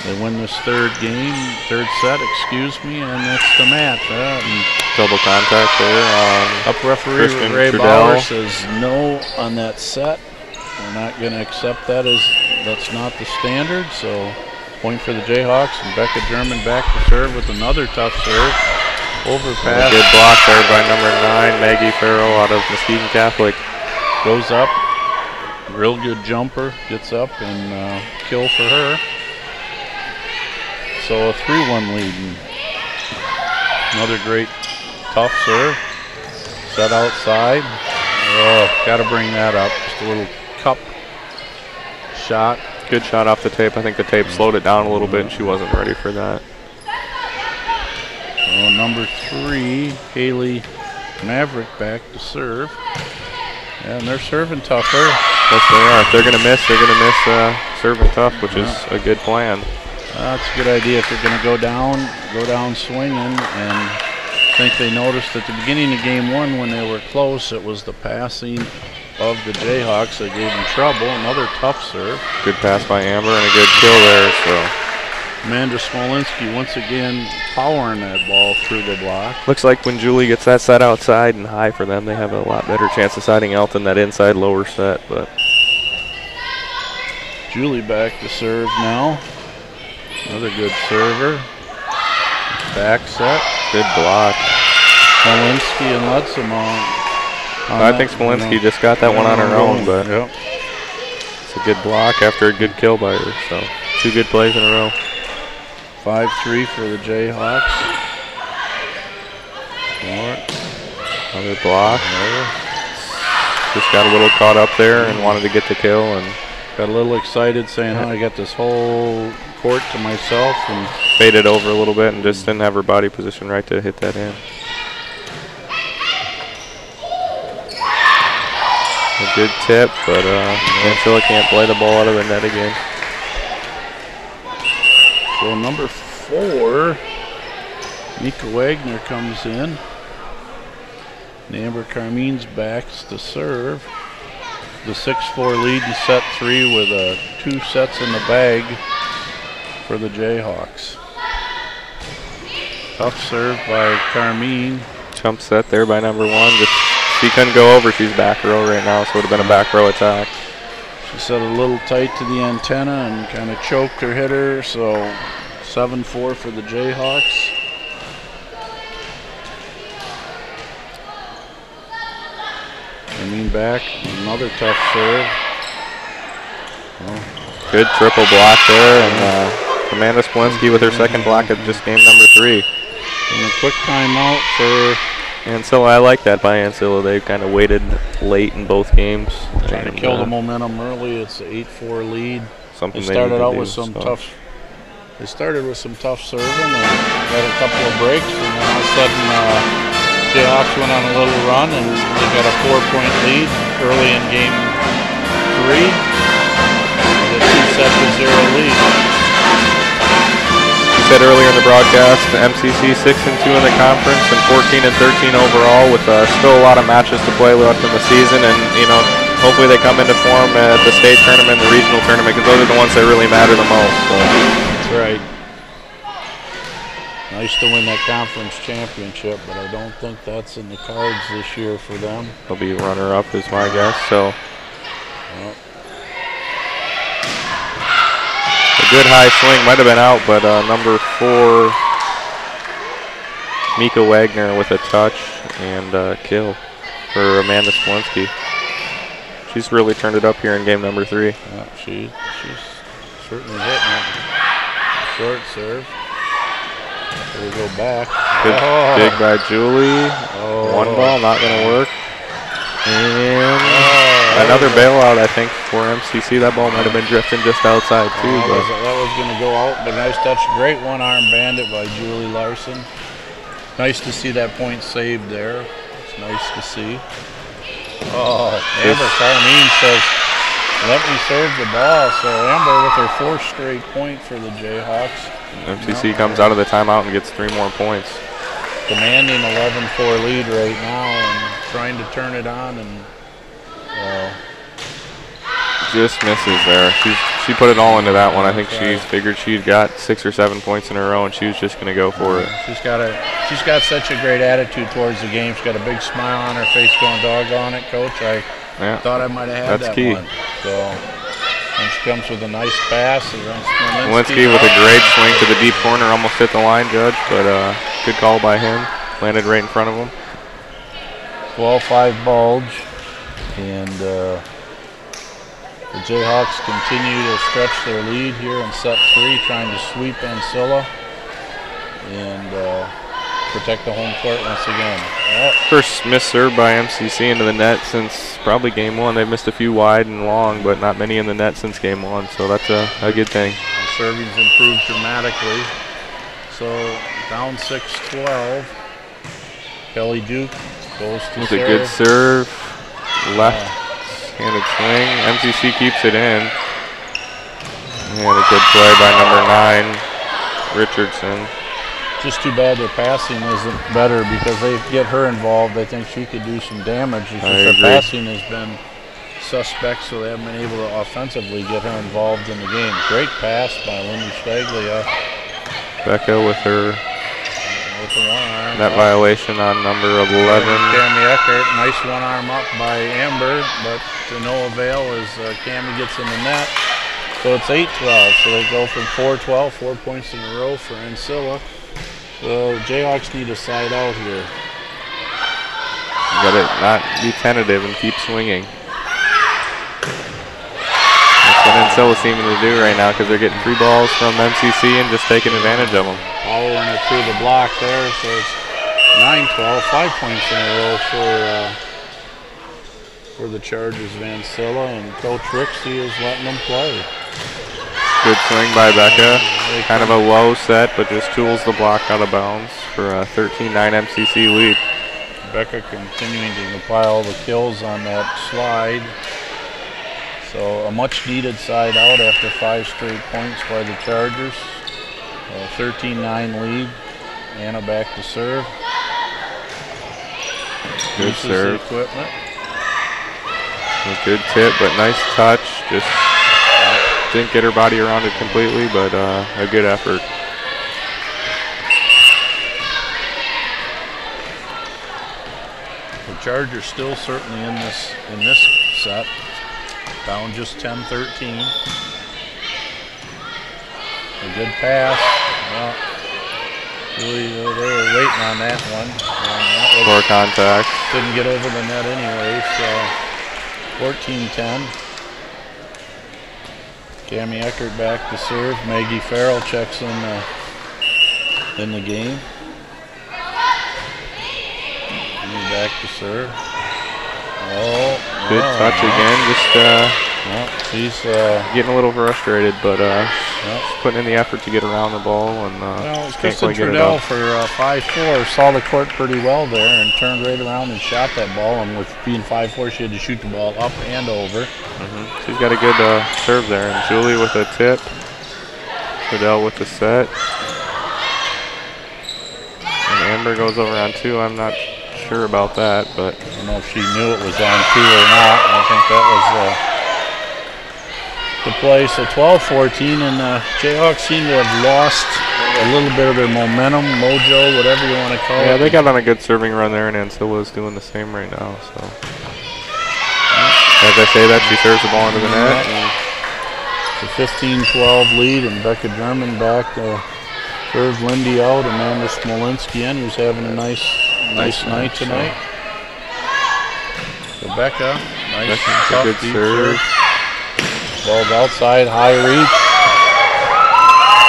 [SPEAKER 1] They win this third set, and that's the match.
[SPEAKER 2] Double contact there.
[SPEAKER 1] Up referee
[SPEAKER 2] Christian
[SPEAKER 1] Ray
[SPEAKER 2] Trudell.
[SPEAKER 1] Bauer says no on that set. We're not going to accept that, as that's not the standard. So point for the Jayhawks, and Becca German back to serve with another tough serve. Overpass.
[SPEAKER 2] Good block there by number 9, Maggie Farrell out of Muskegon Catholic.
[SPEAKER 1] Goes up. Real good jumper. Gets up and kill for her. So a 3-1 lead. Another great tough serve. Set outside. Got to bring that up. Just a little cup shot.
[SPEAKER 2] Good shot off the tape. I think the tape slowed it down a little bit, and she wasn't ready for that.
[SPEAKER 1] So number 3, Haley Maverick back to serve. And they're serving tougher.
[SPEAKER 2] Yes, they are. If they're going to miss, serving tough, which is a good plan.
[SPEAKER 1] That's a good idea. If you're going to go down swinging. And I think they noticed at the beginning of game 1 when they were close, it was the passing of the Jayhawks that gave them trouble. Another tough serve.
[SPEAKER 2] Good pass by Amber and a good kill there. So
[SPEAKER 1] Amanda Smolinski once again powering that ball through the block.
[SPEAKER 2] Looks like when Julie gets that set outside and high for them, they have a lot better chance of siding out than that inside lower set. But
[SPEAKER 1] Julie back to serve now. Another good server. Back set.
[SPEAKER 2] Good block.
[SPEAKER 1] Smolinski and Lutzum
[SPEAKER 2] I think Smolinski just got that one on her own, but it's a good block after a good kill by her. So 2 good plays in a row.
[SPEAKER 1] 5-3 for the Jayhawks.
[SPEAKER 2] Another block. Just got a little caught up there and wanted to get the kill, and
[SPEAKER 1] got a little excited, saying, "Oh, I got this whole court to myself," and
[SPEAKER 2] faded over a little bit and just didn't have her body position right to hit that in. A good tip, but Ancilla can't play the ball out of the net again.
[SPEAKER 1] So number 4, Mika Wagner comes in. And Amber Carmine's backs to serve. The 6-4 lead in set 3 with 2 sets in the bag for the Jayhawks. Tough serve by Carmine.
[SPEAKER 2] Jump set there by number 1. Just, she couldn't go over. She's back row right now, so it would have been a back row attack.
[SPEAKER 1] She set a little tight to the antenna and kind of choked her hitter, so 7-4 for the Jayhawks. Carmine back, another tough serve. Oh.
[SPEAKER 2] Good triple block there, and Amanda Splinski with her second block of just game number 3.
[SPEAKER 1] And a quick timeout for
[SPEAKER 2] Ancilla. I like that by Ancilla. They kind of waited late in both games.
[SPEAKER 1] Trying to kill the momentum early. It's an 8-4 lead.
[SPEAKER 2] Something
[SPEAKER 1] they started out with some tough. They started with some tough serving and got a couple of breaks, and then all of a sudden Jayhawks went on a little run and they got a 4-point lead early in game 3. With a 2-0 lead.
[SPEAKER 2] Said earlier in the broadcast, the MCC 6-2 in the conference and 14-13 overall, with still a lot of matches to play left in the season, and hopefully they come into form at the state tournament, the regional tournament, because those are the ones that really matter the most. So.
[SPEAKER 1] That's right. Nice to win that conference championship, but I don't think that's in the cards this year for them.
[SPEAKER 2] They'll be runner-up, is my guess. So.
[SPEAKER 1] Well.
[SPEAKER 2] Good high swing, might have been out, but number 4, Mika Wagner with a touch and kill for Amanda Splinski. She's really turned it up here in game number 3.
[SPEAKER 1] Yeah, she's certainly hitting it. Short serve. Here we go back.
[SPEAKER 2] Good dig by Julie. One ball, not going to work. And another bailout, I think, for MCC. That ball might have been drifting just outside, too.
[SPEAKER 1] That was going to go out, but nice touch. Great one-arm bandit by Julie Larson. Nice to see that point saved there. It's nice to see. Oh, Amber Carmine says, let me serve the ball. So Amber with her 4th straight point for the Jayhawks.
[SPEAKER 2] MCC comes out of the timeout and gets 3 more points.
[SPEAKER 1] Commanding 11-4 lead right now and trying to turn it on, and
[SPEAKER 2] just misses there. She put it all into that one. I think she figured she'd got 6 or 7 points in a row, and she was just going to go for it.
[SPEAKER 1] She's got such a great attitude towards the game. She's got a big smile on her face, going doggone it, Coach. I thought I might have had that
[SPEAKER 2] key.
[SPEAKER 1] one. So, and she comes with a nice pass.
[SPEAKER 2] Smolinski with a great swing to the deep corner, almost hit the line, Judge, but good call by him. Landed right in front of him.
[SPEAKER 1] 12-5 bulge, and the Jayhawks continue to stretch their lead here in set 3, trying to sweep Ancilla and protect the home court once again.
[SPEAKER 2] First missed serve by MCC into the net since probably game 1. They've missed a few wide and long, but not many in the net since game 1, so that's a good thing.
[SPEAKER 1] The serving's improved dramatically. So down 6-12. Kelly Duke goes to serve.
[SPEAKER 2] A good serve. Left-handed swing. MCC keeps it in. And a good play by number 9, Richardson.
[SPEAKER 1] Just too bad their passing isn't better, because they get her involved. I think she could do some damage. It's just their passing has been suspect, so they haven't been able to offensively get her involved in the game. Great pass by Lindy Spaglia.
[SPEAKER 2] Becca with her net violation on number 11.
[SPEAKER 1] Cammie Eckert, nice one arm up by Amber, but to no avail as Cammie gets in the net. So it's 8-12, so they go from 4-12, 4 points in a row for Ancilla. The Jayhawks need a side out here.
[SPEAKER 2] You got to not be tentative and keep swinging. That's what Ancilla's seeming to do right now, because they're getting 3 balls from MCC and just taking advantage of them.
[SPEAKER 1] Following it through the block there, so it's 9-12, 5 points in a row for the Chargers of Ancilla, and Coach Rixey is letting them play.
[SPEAKER 2] Good swing by Becca. Kind of a low set, but just tools the block out of bounds for a 13-9 MCC lead.
[SPEAKER 1] Becca continuing to compile the kills on that slide. So a much needed side out after 5 straight points by the Chargers. 13-9 lead. Anna back to serve.
[SPEAKER 2] Good serve.
[SPEAKER 1] Equipment.
[SPEAKER 2] A good tip, but nice touch. Just didn't get her body around it completely, but a good effort.
[SPEAKER 1] The Chargers still certainly in this set. Down just 10-13. A good pass. Well, really, they were waiting on that one.
[SPEAKER 2] For contact.
[SPEAKER 1] Didn't get over the net anyway, so 14-10. Cami Eckert back to serve. Maggie Farrell checks in the game. Back to serve. Oh,
[SPEAKER 2] good touch again. Just
[SPEAKER 1] she's
[SPEAKER 2] getting a little frustrated, but she's putting in the effort to get around the ball, and can't quite get it up.
[SPEAKER 1] For 5'4", saw the court pretty well there and turned right around and shot that ball. And with being 5'4", she had to shoot the ball up and over.
[SPEAKER 2] She's got a good serve there, and Julie with a tip. Trudell with the set. And Amber goes over on 2. I'm not sure about that, but
[SPEAKER 1] I don't know if she knew it was on 2 or not. I think that was the play. So 12-14, and Jayhawks seem to have lost a little bit of their momentum, mojo, whatever you want to call it.
[SPEAKER 2] Yeah, they got on a good serving run there, and Ancilla's doing the same right now. So as I say that, she serves the ball into the net.
[SPEAKER 1] It's a 15-12 lead, and Becca German back to serve Lindy out. Amanda Smolinski in, who's having a nice night tonight. Rebecca, nice tough
[SPEAKER 2] good serve.
[SPEAKER 1] Ball's outside, high reach.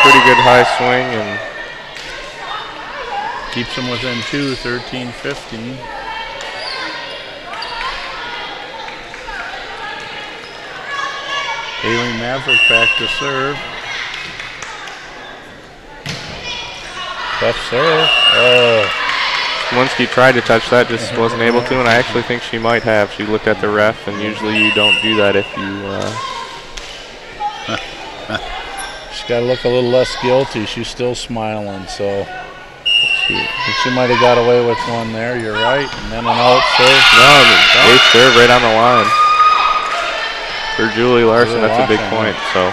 [SPEAKER 2] Pretty good high swing, and
[SPEAKER 1] keeps them within 2, 13-15. Haley Maverick back to serve. Tough serve. Oh.
[SPEAKER 2] Smolinski tried to touch that, just wasn't able to, and I actually think she might have. She looked at the ref, and usually you don't do that if you...
[SPEAKER 1] She's got to look a little less guilty. She's still smiling, so she might have got away with one there. You're right. And then an out serve.
[SPEAKER 2] No, ace serve right on the line. For Julie Larson, that's a big point. So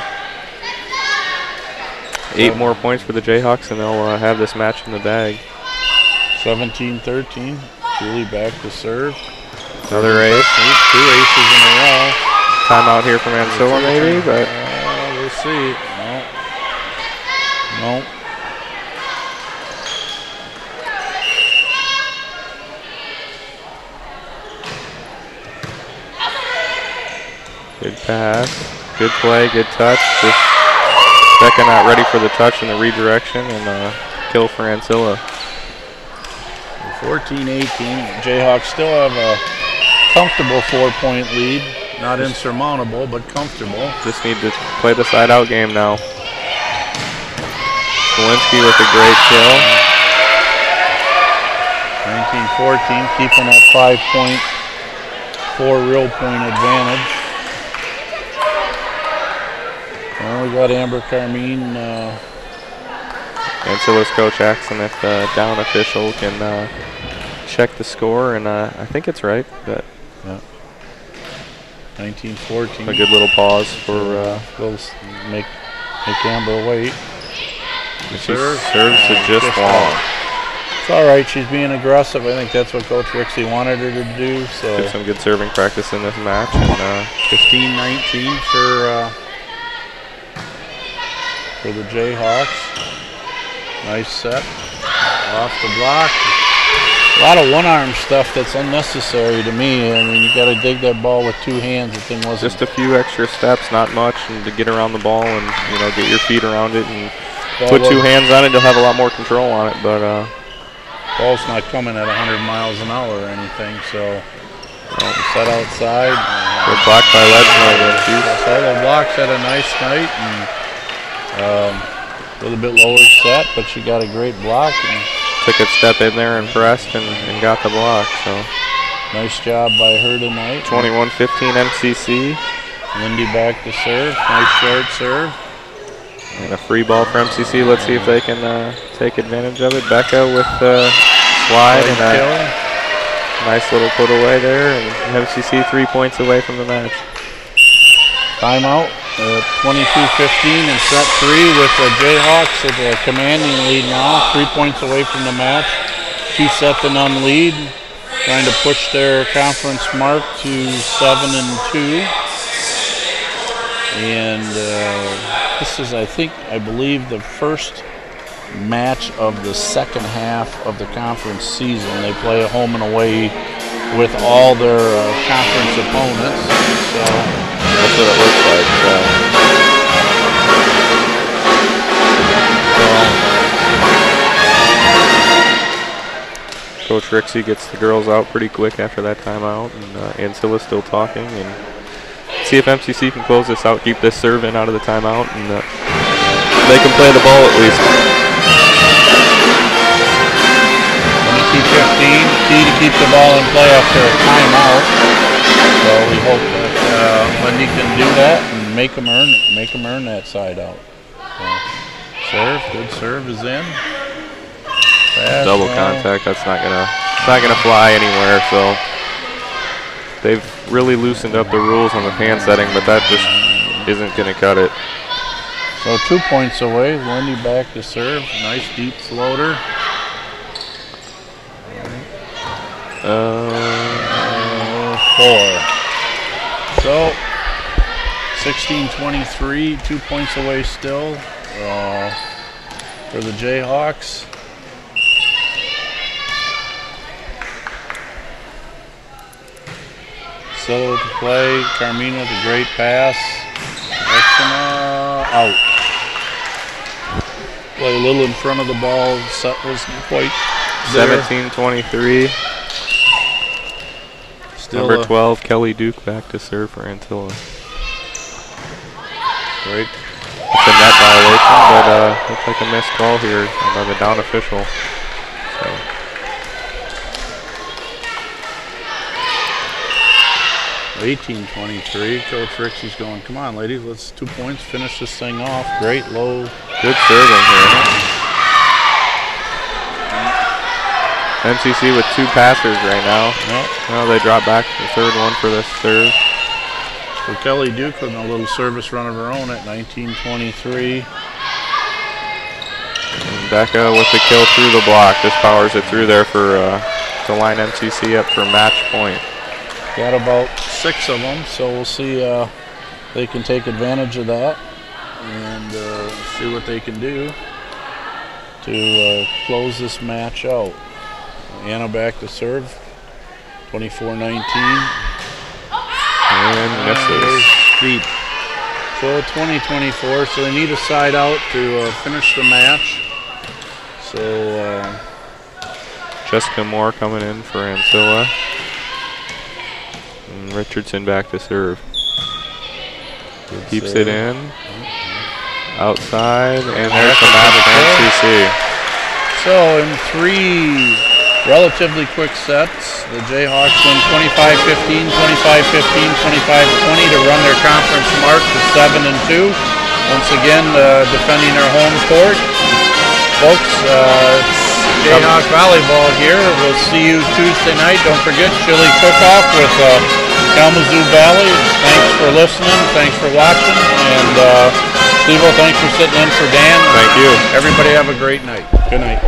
[SPEAKER 2] 8 more points for the Jayhawks, and they'll have this match in the bag.
[SPEAKER 1] 17-13. Julie back to serve.
[SPEAKER 2] Another ace.
[SPEAKER 1] 2 aces in a row.
[SPEAKER 2] Timeout here from Ancilla maybe, but
[SPEAKER 1] we'll see. No.
[SPEAKER 2] Good pass, good play, good touch. Just Becca not ready for the touch and the redirection, and kill for Ancilla.
[SPEAKER 1] 14-18. Jayhawks still have a comfortable 4-point lead. Not insurmountable, but comfortable.
[SPEAKER 2] Just need to play the side-out game now. Smolinski with a great kill.
[SPEAKER 1] 19-14, keeping that 5.4 real point advantage. Well, we got Amber Carmine.
[SPEAKER 2] Ancilla's coach asks him if the down official can check the score, and I think it's right. But
[SPEAKER 1] yeah. 19-14.
[SPEAKER 2] A good little pause for
[SPEAKER 1] make Amber wait.
[SPEAKER 2] She serves it just long.
[SPEAKER 1] It's all right. She's being aggressive. I think that's what Coach Rixey wanted her to do. So
[SPEAKER 2] get some good serving practice in this match. And
[SPEAKER 1] 15-19 for the Jayhawks. Nice set off the block. A lot of one-arm stuff that's unnecessary to me. I mean, you got to dig that ball with 2 hands. The thing wasn't
[SPEAKER 2] just a few extra steps, not much, and to get around the ball and get your feet around it and put 2 hands on it. You'll have a lot more control on it. But
[SPEAKER 1] ball's not coming at 100 miles an hour or anything. So set outside.
[SPEAKER 2] Good block by Ledger.
[SPEAKER 1] The blocks had a nice night and a little bit lower set, but she got a great block. And
[SPEAKER 2] took a step in there and pressed and got the block. So
[SPEAKER 1] nice job by her tonight.
[SPEAKER 2] 21-15 MCC.
[SPEAKER 1] Lindy back to serve. Nice short serve.
[SPEAKER 2] And a free ball for MCC. Let's see if they can take advantage of it. Becca with the slide and a nice little put away there. And MCC 3 points away from the match.
[SPEAKER 1] Timeout. 22-15 in set 3 with the Jayhawks at a commanding lead now. 3 points away from the match. 2-0 lead. Trying to push their conference mark to 7-2. And this is, I believe, the first match of the second half of the conference season. They play a home and away with all their conference opponents. So
[SPEAKER 2] that's what it looks like. Coach Rixey gets the girls out pretty quick after that timeout, and Ancilla's still talking, and see if MCC can close this out, keep this serve in out of the timeout, and they can play the ball at least.
[SPEAKER 1] 22-15, key to keep the ball in play after a timeout. So we hope that Wendy can do that and make them earn that side out. So, serve, good serve is in. Fast
[SPEAKER 2] double contact, that's not gonna fly anywhere. So they've really loosened up the rules on the pan setting, but that just isn't gonna cut it.
[SPEAKER 1] So 2 points away. Wendy back to serve. Nice deep floater. 4. So 16-23, 2 points away still for the Jayhawks. Still to play. Carmina, the great pass. Out. Play a little in front of the ball. Set wasn't quite there.
[SPEAKER 2] 17-23.
[SPEAKER 1] Still
[SPEAKER 2] number 12, Kelly Duke, back to serve for Ancilla.
[SPEAKER 1] Great.
[SPEAKER 2] It's a net violation, but looks like a missed call here by the down official. So.
[SPEAKER 1] 18-23. Coach Rixey's going, come on, ladies, let's 2 points, finish this thing off. Great low.
[SPEAKER 2] Good serving here. MCC with 2 passers right now.
[SPEAKER 1] Yep.
[SPEAKER 2] Well, they drop back to the third one for this serve.
[SPEAKER 1] So Kelly Duke with a little service run of her own at 19-23.
[SPEAKER 2] And Becca with the kill through the block. Just powers it through there for to line MCC up for match point.
[SPEAKER 1] Got about 6 of them, so we'll see they can take advantage of that and see what they can do to close this match out. Anna back to serve, 24-19.
[SPEAKER 2] And misses.
[SPEAKER 1] Deep. So 20-24, so they need a side out to finish the match. So
[SPEAKER 2] Jessica Moore coming in for Ancilla. And Richardson back to serve. Keeps it in. Outside, and there's the match for MCC.
[SPEAKER 1] So in 3 relatively quick sets, the Jayhawks win 25-15, 25-15, 25-20 to run their conference mark to 7-2. Once again, defending our home court. Folks, it's Jayhawk Volleyball here. We'll see you Tuesday night. Don't forget, chili cook-off with Kalamazoo Valley. Thanks for listening. Thanks for watching. And Steve-O, thanks for sitting in for Dan.
[SPEAKER 2] Thank you.
[SPEAKER 1] Everybody have a great night. Good night.